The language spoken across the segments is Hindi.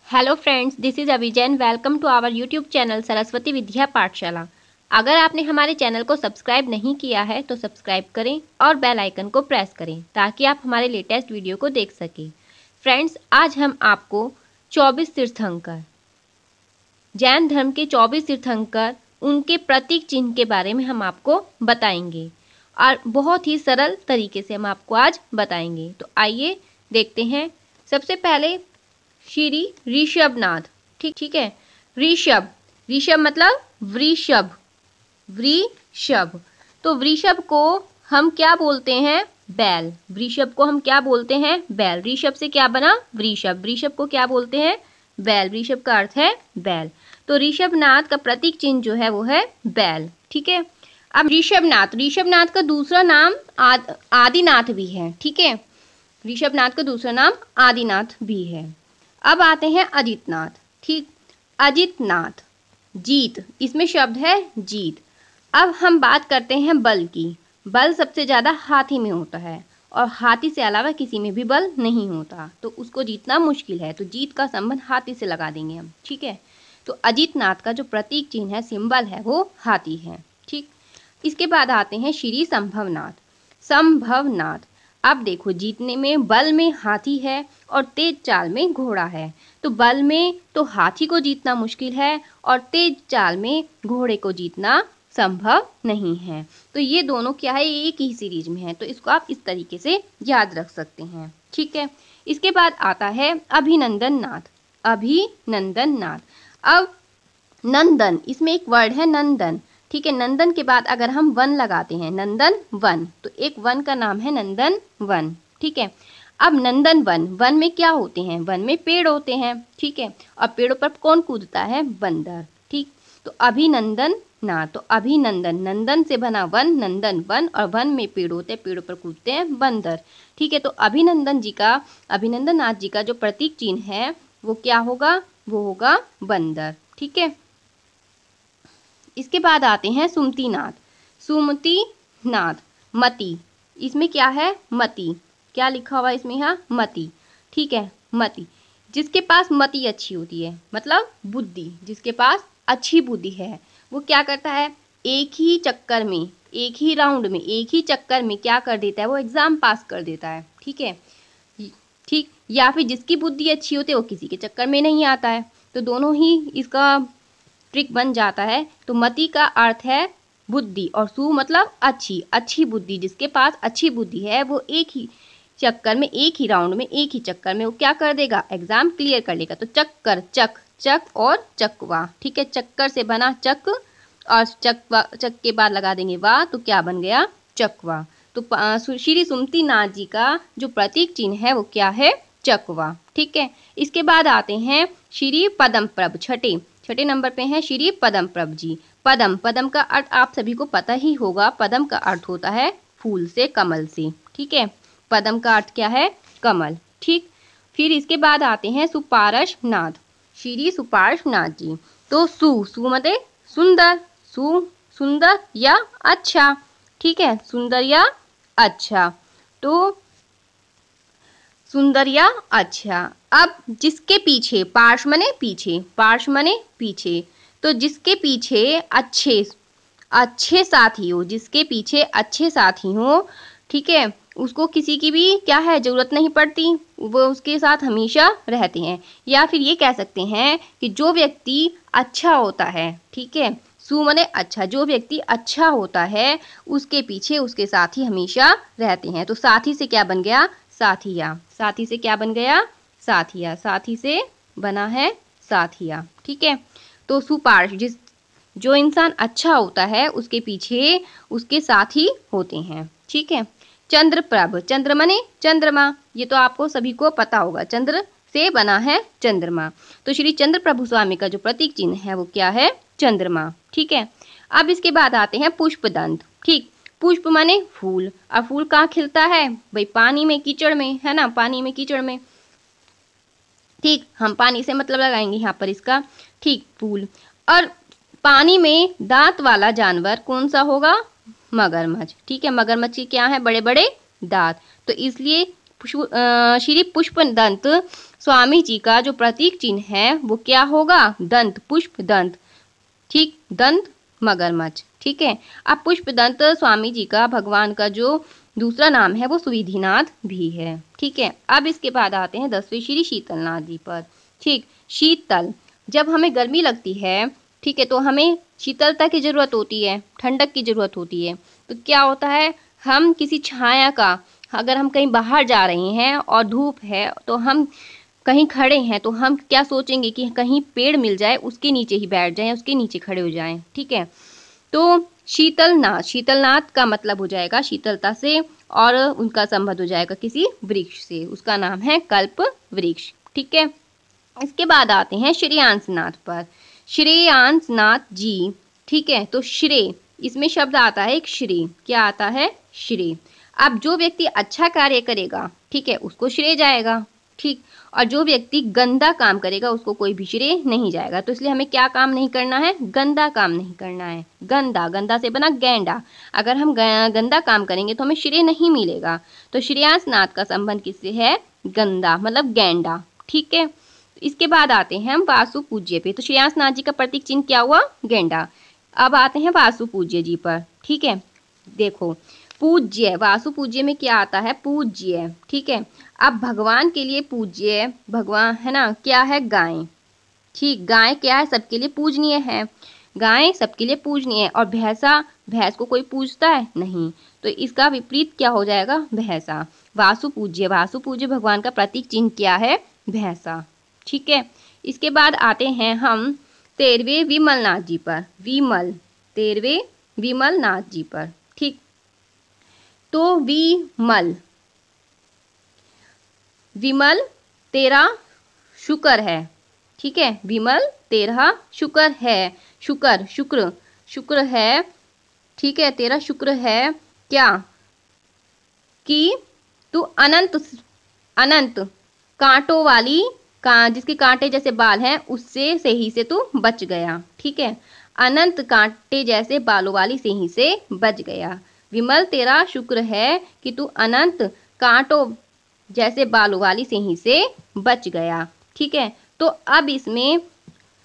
Hello friends, this is Abhijain. Welcome to our YouTube channel Saraswati Vidya Pathshala. अगर आपने हमारे चैनल को सब्सक्राइब नहीं किया है तो सब्सक्राइब करें और बेल आइकन को प्रेस करें ताकि आप हमारे लेटेस्ट वीडियो को देख सकें। फ्रेंड्स, आज हम आपको 24 तीर्थंकर, जैन धर्म के 24 तीर्थंकर, उनके प्रतीक चिन्ह के बारे में हम आपको बताएंगे और बहुत ही सरल तरीके से हम आपको आज बताएंगे। तो आइए देखते हैं। सबसे पहले श्री ऋषभनाथ। ठीक है। ऋषभ मतलब वृषभ। वृषभ, तो वृषभ को हम क्या बोलते हैं? बैल। वृषभ को हम क्या बोलते हैं? बैल। ऋषभ से क्या बना? वृषभ। वृषभ को क्या बोलते हैं? बैल। वृषभ का अर्थ है बैल। तो ऋषभनाथ का प्रतीक चिन्ह जो है वो है बैल। ठीक है। अब ऋषभनाथ का दूसरा नाम आदिनाथ भी है। ठीक है। ऋषभनाथ का दूसरा नाम आदिनाथ भी है। अब आते हैं अजितनाथ। ठीक, अजितनाथ, जीत, इसमें शब्द है जीत। अब हम बात करते हैं बल की। बल सबसे ज़्यादा हाथी में होता है और हाथी से अलावा किसी में भी बल नहीं होता, तो उसको जीतना मुश्किल है। तो जीत का संबंध हाथी से लगा देंगे हम। ठीक है। तो अजितनाथ का जो प्रतीक चिन्ह है, सिंबल है, वो हाथी है। ठीक। इसके बाद आते हैं श्री संभवनाथ। अब देखो, जीतने में बल में हाथी है और तेज चाल में घोड़ा है। तो बल में तो हाथी को जीतना मुश्किल है और तेज चाल में घोड़े को जीतना संभव नहीं है। तो ये दोनों क्या है? एक ही सीरीज में है, तो इसको आप इस तरीके से याद रख सकते हैं। ठीक है। इसके बाद आता है अभिनंदननाथ। अब नंदन, इसमें एक वर्ड है नंदन। ठीक है। नंदन के बाद अगर हम वन लगाते हैं, नंदन वन, तो एक वन का नाम है नंदन वन। ठीक है। अब नंदन वन में क्या होते हैं? वन में पेड़ होते हैं। ठीक है। और पेड़ों पर कौन कूदता है? बंदर। ठीक। तो अभिनंदन ना, तो अभिनंदन, नंदन से बना वन, नंदन वन, और वन में पेड़ होते हैं, पेड़ों पर कूदते हैं बंदर। ठीक है। तो अभिनंदननाथ जी का जो प्रतीक चिन्ह है वो क्या होगा? वो होगा बंदर। ठीक है। इसके बाद आते हैं सुमतिनाथ। मति, इसमें क्या है? मति। क्या लिखा हुआ है इसमें? यहाँ मति। ठीक है। मति, जिसके पास मति अच्छी होती है, मतलब बुद्धि, जिसके पास अच्छी बुद्धि है, वो क्या करता है? एक ही चक्कर में, एक ही राउंड में, एक ही चक्कर में क्या कर देता है? वो एग्जाम पास कर देता है। ठीक है। ठीक। या फिर जिसकी बुद्धि अच्छी होती है वो किसी के चक्कर में नहीं आता है। तो दोनों ही इसका ट्रिक बन जाता है। तो मति का अर्थ है बुद्धि और सु मतलब अच्छी बुद्धि। जिसके पास अच्छी बुद्धि है वो एक ही चक्कर में, एक ही राउंड में, एक ही चक्कर में वो क्या कर देगा? एग्जाम क्लियर कर लेगा। तो चक्कर, चक और चकवा। ठीक है। चक्कर से बना चक और चक के बाद लगा देंगे वाह, तो क्या बन गया? चकवा। तो श्री सुमतिनाथ जी का जो प्रतीक चिन्ह है वो क्या है? चकवा। ठीक है। इसके बाद आते हैं श्री पद्मप्रभ। छठे नंबर पे हैं श्री पद्मप्रभ जी। पद्म का अर्थ आप सभी को पता ही होगा। पद्म का अर्थ होता है फूल से, कमल से। ठीक है। पद्म का अर्थ क्या है? कमल। ठीक। फिर इसके बाद आते हैं सुपार्श्वनाथ। श्री सुपार्श्वनाथ जी। तो सु मतलब सुंदर, सुंदर या अच्छा। ठीक है। सुंदर या अच्छा, तो सुंदर या अच्छा। अब जिसके पीछे, पार्श्व मने पीछे, तो जिसके पीछे अच्छे साथी हो, जिसके पीछे अच्छे साथी हो, ठीक है, उसको किसी की भी क्या है? जरूरत नहीं पड़ती, वो उसके साथ हमेशा रहते हैं। या फिर ये कह सकते हैं कि जो व्यक्ति अच्छा होता है, ठीक है, सु मने अच्छा, जो व्यक्ति अच्छा होता है उसके पीछे उसके साथी हमेशा रहते हैं। तो साथी से क्या बन गया? साथिया। साथी से क्या बन गया? साथिया। साथी से बना है साथिया। ठीक है। तो सुपार्श्व, जो इंसान अच्छा होता है उसके पीछे उसके साथी होते हैं। ठीक है। चंद्रप्रभ, चंद्र मने चंद्रमा, ये तो आपको सभी को पता होगा, चंद्र से बना है चंद्रमा। तो श्री चंद्र प्रभु स्वामी का जो प्रतीक चिन्ह है वो क्या है? चंद्रमा। ठीक है। अब इसके बाद आते हैं पुष्पदंत। ठीक। पुष्प माने फूल, और फूल कहाँ खिलता है? भाई पानी में, कीचड़ में, है ना, पानी में, कीचड़ में। ठीक। हम पानी से मतलब लगाएंगे यहाँ पर इसका। ठीक। फूल, और पानी में दांत वाला जानवर कौन सा होगा? मगरमच्छ। ठीक है। मगरमच्छ के क्या है? बड़े बड़े दांत, तो इसलिए श्री पुष्पदंत स्वामी जी का जो प्रतीक चिन्ह है वो क्या होगा? दंत, पुष्प दंत, ठीक, दंत मगरमच्छ, ठीक है। अब पुष्पदंत स्वामी जी का भगवान का जो दूसरा नाम है वो सुविधिनाथ भी है, ठीक है। अब इसके बाद आते हैं 10वें श्री शीतलनाथ जी पर, ठीक। शीतल, जब हमें गर्मी लगती है, ठीक है, तो हमें शीतलता की ज़रूरत होती है, ठंडक की ज़रूरत होती है। तो क्या होता है, हम किसी छाया का, अगर हम कहीं बाहर जा रहे हैं और धूप है तो हम कहीं खड़े हैं तो हम क्या सोचेंगे कि कहीं पेड़ मिल जाए, उसके नीचे ही बैठ जाएं, उसके नीचे खड़े हो जाएं, ठीक है। तो शीतलनाथ, शीतलनाथ का मतलब हो जाएगा शीतलता से, और उनका संबंध हो जाएगा किसी वृक्ष से, उसका नाम है कल्प वृक्ष, ठीक है। इसके बाद आते हैं श्रेयांसनाथ पर। श्रेयांसनाथ जी, ठीक है, तो श्रेय, इसमें शब्द आता है एक श्रेय, क्या आता है? श्रेय। अब जो व्यक्ति अच्छा कार्य करेगा, ठीक है, उसको श्रेय जाएगा, ठीक, और जो व्यक्ति गंदा काम करेगा उसको कोई भी श्रेय नहीं जाएगा। तो इसलिए हमें क्या काम नहीं करना है? गंदा काम नहीं करना है। गंदा, गंदा से बना गैंडा, अगर हम गंदा काम करेंगे तो हमें श्रेय नहीं मिलेगा। तो श्रेयांसनाथ का संबंध किससे है? गंदा मतलब गैंडा, ठीक है। इसके बाद आते हैं हम वासु पूज्य पे। तो श्रेयांसनाथ जी का प्रतीक चिन्ह क्या हुआ? गेंडा। अब आते हैं वासु पूज्य जी पर, ठीक है। देखो, पूज्य, वासु पूज्य में क्या आता है? पूज्य, ठीक है। अब भगवान के लिए पूज्य, भगवान है ना, क्या है? गाय, ठीक। गाय क्या है? सबके लिए पूजनीय है, गाय सबके लिए पूजनीय है। और भैंसा, भैंस को कोई पूजता है? नहीं, तो इसका विपरीत क्या हो जाएगा? भैंसा। वासु पूज्य, वासु पूज्य भगवान का प्रतीक चिन्ह क्या है? भैंसा, ठीक है। इसके बाद आते हैं हम 13वें विमलनाथ जी पर। विमल, 13वें विमलनाथ जी पर, ठीक। तो विमल, विमल तेरा शुक्र है, ठीक है। विमल तेरा शुक्र है, शुक्र, शुक्र, शुक्र है, ठीक है, तेरा शुक्र है क्या? कि तू अनंत, अनंत कांटों वाली, जिसके कांटे जैसे बाल हैं उससे से ही से तू बच गया, ठीक है। अनंत कांटे जैसे बालों वाली से ही से बच गया। विमल तेरा शुक्र है कि तू अनंत कांटों जैसे बालों वाली से ही से बच गया, ठीक है। तो अब इसमें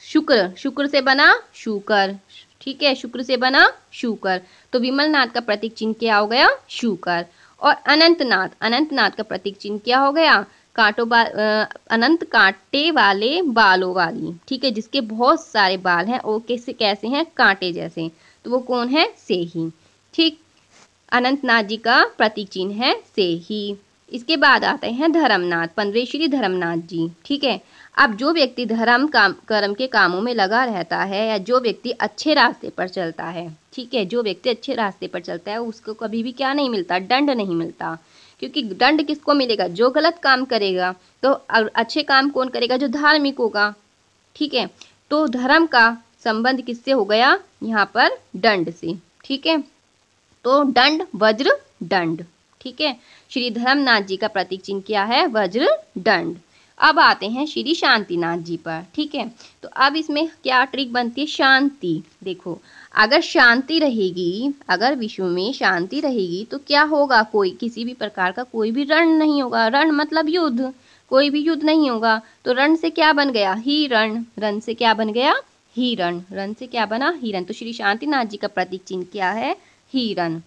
शुक्र, शुक्र से बना शुकर, ठीक है, शुक्र से बना शुकर। तो विमलनाथ का प्रतीक चिन्ह क्या हो गया? शुकर। और अनंतनाथ, अनंतनाथ का प्रतीक चिन्ह क्या हो गया? अनंत कांटे वाले बालों वाली, ठीक है, जिसके बहुत सारे बाल हैं, वो कैसे कैसे हैं? कांटे जैसे। तो वो कौन है? सेही, ठीक। अनंतनाथ जी का प्रतीक चिन्ह है सेही। इसके बाद आते हैं धर्मनाथ, 15वें श्री धर्मनाथ जी, ठीक है। अब जो व्यक्ति धर्म कर्म के कामों में लगा रहता है, या जो व्यक्ति अच्छे रास्ते पर चलता है, ठीक है, जो व्यक्ति अच्छे रास्ते पर चलता है उसको कभी भी क्या नहीं मिलता? दंड नहीं मिलता। क्योंकि दंड किसको मिलेगा? जो गलत काम करेगा। तो अच्छे काम कौन करेगा? जो धार्मिक होगा, ठीक है। तो धर्म का संबंध किससे हो गया यहाँ पर? दंड से, ठीक है। तो दंड, वज्र, दंड, ठीक है। श्री धर्मनाथ जी का प्रतीक चिन्ह क्या है? वज्र, दंड। अब आते हैं श्री शांतिनाथ जी पर, ठीक है। तो अब इसमें क्या ट्रिक बनती है? शांति। देखो, अगर शांति रहेगी, अगर विश्व में शांति रहेगी तो क्या होगा? कोई किसी भी प्रकार का कोई भी रण नहीं होगा। रण मतलब युद्ध, कोई भी युद्ध नहीं होगा। तो रण से क्या बन गया? हिरण। रण से क्या बन गया? हिरण। रण से क्या बना? हिरण। तो श्री शांतिनाथ जी का प्रतीक चिन्ह क्या है? हिरण।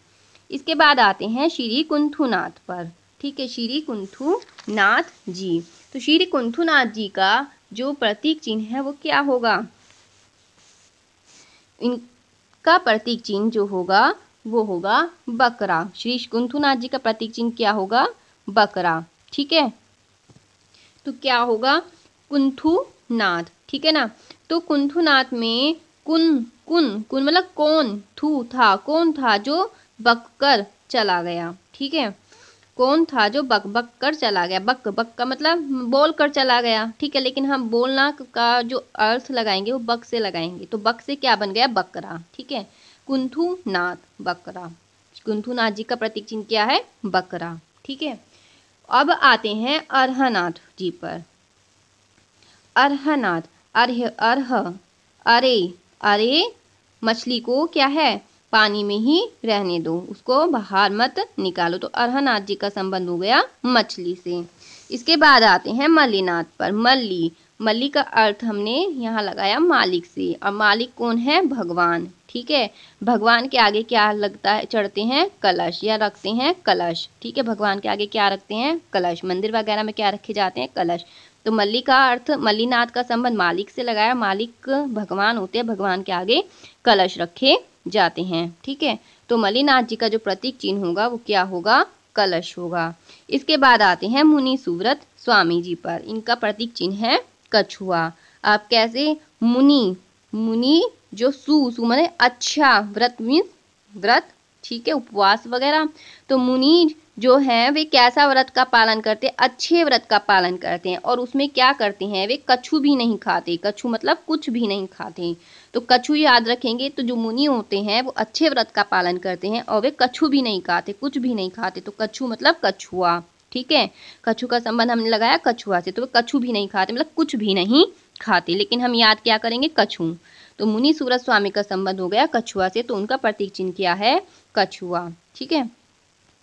इसके बाद आते हैं श्री कुंथुनाथ पर, ठीक है, श्री कुंथुनाथ जी। तो श्री कुंथुनाथ जी का जो प्रतीक चिन्ह है वो क्या होगा? इनका प्रतीक चिन्ह जो होगा वो होगा बकरा। श्री कुंथुनाथ जी का प्रतीक चिन्ह क्या होगा? बकरा, ठीक है। तो क्या होगा? कुंथुनाथ, ठीक है ना। तो कुंथुनाथ में कुन, कुन, कुन मतलब कौन, थू था, कौन था जो बक कर चला गया, ठीक है। कौन था जो बक बक कर चला गया? बक, बक का मतलब बोल कर चला गया, ठीक है। लेकिन हम बोलना का जो अर्थ लगाएंगे वो बक से लगाएंगे। तो बक से क्या बन गया? बकरा, ठीक है। कुंथुनाथ, बकरा। कुंथुनाथ जी का प्रतीक चिन्ह क्या है? बकरा, ठीक है। अब आते हैं अर्हनाथ जी पर। अर्हनाथ, अर्ह, अर्ह, अरे, अरे मछली को क्या है? पानी में ही रहने दो, उसको बाहर मत निकालो। तो अर्हनाथ जी का संबंध हो गया मछली से। इसके बाद आते हैं मल्लीनाथ पर। मल्ली का अर्थ हमने यहाँ लगाया मालिक से, और मालिक कौन है? भगवान। ठीक है, भगवान के आगे क्या लगता है? चढ़ते हैं कलश या रखते हैं कलश। ठीक है, भगवान के आगे क्या रखते हैं? कलश। मंदिर वगैरह में क्या रखे जाते हैं? कलश। तो मल्ली का अर्थ, मल्लीनाथ का संबंध मालिक से लगाया। मालिक भगवान होते हैं, भगवान के आगे कलश रखे जाते हैं। ठीक है, तो मल्लीनाथ जी का जो प्रतीक चिन्ह होगा वो क्या होगा? कलश होगा। इसके बाद आते हैं मुनि सुव्रत स्वामी जी पर। इनका प्रतीक चिन्ह है कछुआ। आप कैसे? मुनि जो सु माने अच्छा, व्रत मीन्स व्रत, ठीक है, उपवास वगैरह। तो मुनि जो है वे कैसा व्रत का पालन करते हैं? अच्छे व्रत का पालन करते हैं। और उसमें क्या करते हैं? वे कछु भी नहीं खाते। कछु मतलब कुछ भी नहीं खाते। तो कछु याद रखेंगे। तो जो मुनि होते हैं वो अच्छे व्रत का पालन करते हैं और वे कछु भी नहीं खाते, कुछ भी नहीं खाते। तो कछु मतलब कछुआ। ठीक है, कछु का संबंध हमने लगाया कछुआ से। तो वे कछु भी नहीं खाते मतलब कुछ भी नहीं खाते, लेकिन हम याद क्या करेंगे? कछु। तो मुनि सुव्रत स्वामी का संबंध हो गया कछुआ से, तो उनका प्रतीक चिन्ह क्या है? कछुआ। ठीक है,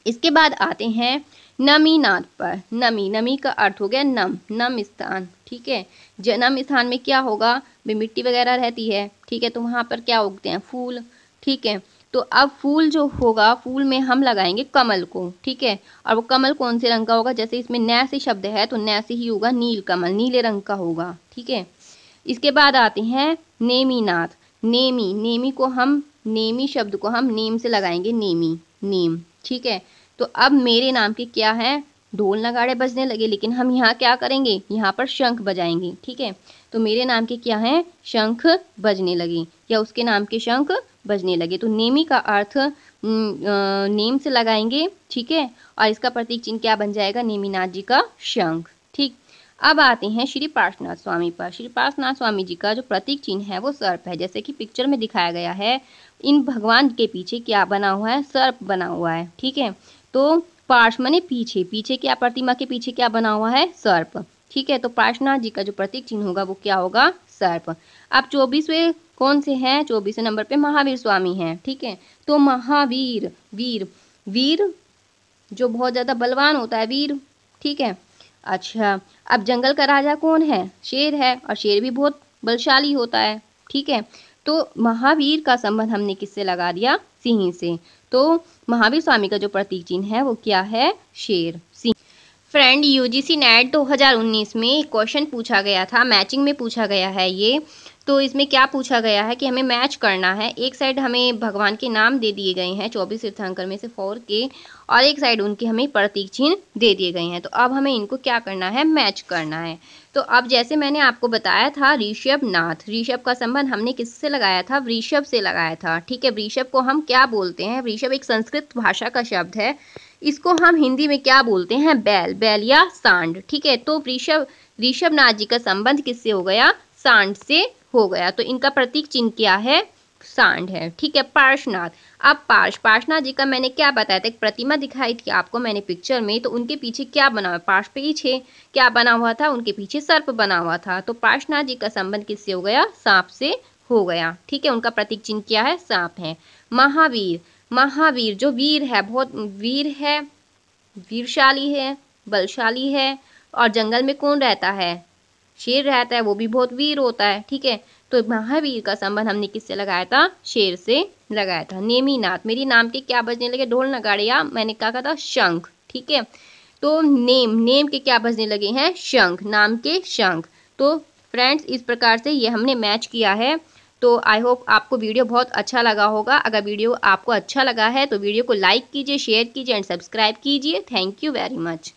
इसके बाद आते हैं नमीनाथ पर। नमी का अर्थ हो गया नम स्थान। ठीक है, नम स्थान में क्या होगा? मिट्टी वगैरह रहती है। ठीक है, तो वहाँ पर क्या उगते हैं? फूल। ठीक है, तो अब फूल जो होगा, फूल में हम लगाएंगे कमल को। ठीक है, और वो कमल कौन से रंग का होगा? जैसे इसमें नय से शब्द है तो नय से ही होगा नील कमल, नीले रंग का होगा। ठीक है, इसके बाद आते हैं नेमीनाथ। नेमी को हम, नेमी शब्द को हम नेम से लगाएंगे, नेम। ठीक है, तो अब मेरे नाम के क्या है? ढोल नगाड़े बजने लगे, लेकिन हम यहाँ क्या करेंगे? यहाँ पर शंख बजाएंगे। ठीक है, तो मेरे नाम के क्या है? शंख बजने लगे, या उसके नाम के शंख बजने लगे। तो नेमी का अर्थ नेम से लगाएंगे। ठीक है, और इसका प्रतीक चिन्ह क्या बन जाएगा? नेमीनाथ जी का शंख। ठीक, अब आते हैं श्री पार्श्वनाथ स्वामी पर। श्री पार्श्वनाथ स्वामी जी का जो प्रतीक चिन्ह है वो सर्प है, जैसे कि पिक्चर में दिखाया गया है। इन भगवान के पीछे क्या बना हुआ है? सर्प बना हुआ है। ठीक है, तो पार्श्व माने पीछे, पीछे क्या? प्रतिमा के पीछे क्या बना हुआ है? सर्प। ठीक है, तो पार्श्वनाथ जी का जो प्रतीक चिन्ह होगा वो क्या होगा? सर्प। अब 24वें कौन से हैं? 24वें नंबर पे महावीर स्वामी हैं। ठीक है, तो महावीर, वीर जो बहुत ज्यादा बलवान होता है, वीर। ठीक है, अच्छा, अब जंगल का राजा कौन है? शेर है, और शेर भी बहुत बलशाली होता है। ठीक है, तो महावीर का संबंध हमने किससे लगा दिया? सिंह से। तो महावीर स्वामी का जो प्रतीक चिन्ह है वो क्या है? शेर, सिंह। फ्रेंड, यूजीसी नेट 2019 में क्वेश्चन पूछा गया था, मैचिंग में पूछा गया है ये। तो इसमें क्या पूछा गया है कि हमें मैच करना है। एक साइड हमें भगवान के नाम दे दिए गए हैं 24 तीर्थंकर में से 4 के, और एक साइड उनके हमें प्रतीक चिन्ह दे दिए गए हैं। तो अब हमें इनको क्या करना है? मैच करना है। तो अब जैसे मैंने आपको बताया था ऋषभनाथ, ऋषभ का संबंध हमने किससे लगाया था? वृषभ से लगाया था। ठीक है, वृषभ को हम क्या बोलते हैं? वृषभ एक संस्कृत भाषा का शब्द है। इसको हम हिंदी में क्या बोलते हैं? बैल या सांड। ठीक है, तो ऋषभनाथ जी का संबंध किससे हो गया? सांड से हो गया। तो इनका प्रतीक चिन्ह क्या है? सांड है। ठीक है, पार्श्वनाथ। अब पार्श्वनाथ जी का मैंने क्या बताया था? एक प्रतिमा दिखाई थी आपको मैंने पिक्चर में, तो उनके पीछे क्या बना हुआ? पार्श्व पीछे क्या बना हुआ था? उनके पीछे सर्प बना हुआ था। तो पार्श्वनाथ जी का संबंध किससे हो गया? सांप से हो गया। ठीक है, उनका प्रतीक चिन्ह क्या है? सांप है। महावीर जो वीर है, बहुत वीर है, वीरशाली है, बलशाली है। और जंगल में कौन रहता है? शेर रहता है, वो भी बहुत वीर होता है। ठीक है, तो महावीर का संबंध हमने किससे लगाया था? शेर से लगाया था। नेमीनाथ, मेरी नाम के क्या बजने लगे? ढोल नगाड़े, या मैंने कहा था शंख। ठीक है, तो नेम के क्या बजने लगे हैं? शंख, नाम के शंख। तो फ्रेंड्स, इस प्रकार से ये हमने मैच किया है। तो आई होप आपको वीडियो बहुत अच्छा लगा होगा। अगर वीडियो आपको अच्छा लगा है तो वीडियो को लाइक कीजिए, शेयर कीजिए एंड सब्सक्राइब कीजिए। Thank you very much.